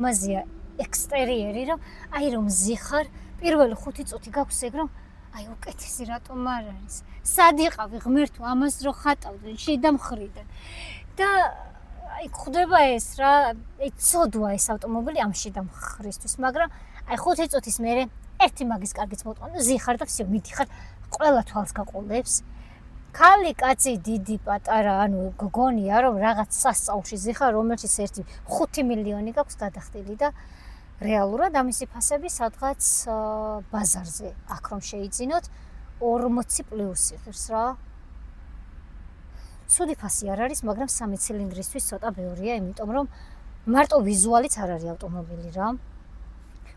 მაზია ექსტერიერი, რომ აი რომ ზიხარ, პირველი 5 წუთი გაქვს ეგ რომ აი უკეთესი რატომ არ არის. სად იყავი ღმერთო ამას რო ხატავდნენ შიდა მხრიდან. და აი გვხვდება ეს რა, აი ცოდვა ეს ავტომობილი ამ შიდა მხრისთვის, მაგრამ აი 5 წუთის მერე ერთი მაგის კარგიც მოვტყან და ზიხარ და всё მიდიხარ, ყველა თვალს გაყოლებს. ქალი, კაცი, დიდი, პატარა, ანუ გგონია რომ რაღაც სასწაულში ზიხარ, რომელშიც ერთი 5 მილიონი გაქვს გადახდილი და რეალურად ამისი ფასები სადღაც ბაზარზე აქ რომ შეიძინოთ 40 პლუს იღებს რა. ცუდი ფასი არ არის, მაგრამ 3 ცილინდრისთვის ცოტა ბევრია, იმიტომ რომ მარტო ვიზუალიც არ არის ავტომობილი რა.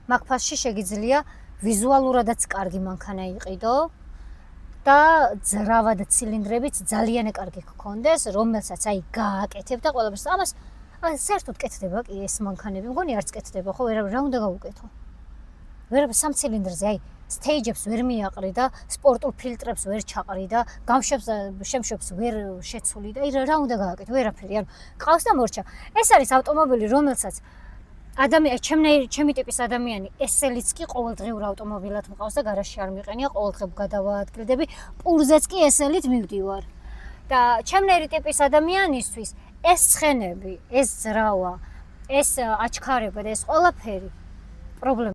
მაგ ფასში შეგიძლია ვიზუალურადაც კარგი მანქანა იყიდო და ძრავად ცილინდრებიც ძალიან კარგი გქონდეს, რომელსაც აი გააკეთებ და ყველაფერს ამას საერთოდ კეთდება კი ეს მანქანები, მგონი არც კეთდება, ხო, რა უნდა გავუკეთო? ვერაფერს 3 ცილინდრზე აი სტეიჯებს ვერ მიაყრი და სპორტულ ფილტრებს ვერ ჩაყრი და შემშობს ვერ შეცული და აი რა უნდა გააკეთო? ვერაფერი, ანუ ყავს და მორჩა. ეს არის ავტომობილი, რომელსაც ჩემი ტიპის ადამიანი ესელიც კი ყოველდღიურ ავტომობილად მყავს და გარაჟში არ მიყენია, ყოველდღე გადავაადგილდები, პურზეც კი ესელით მივდივარ. და ჩემნაირი ტიპის ადამიანისთვის ეს ცხენები, ეს ძრავა, ეს აჩქარება და ეს ყველაფერი პრობლემა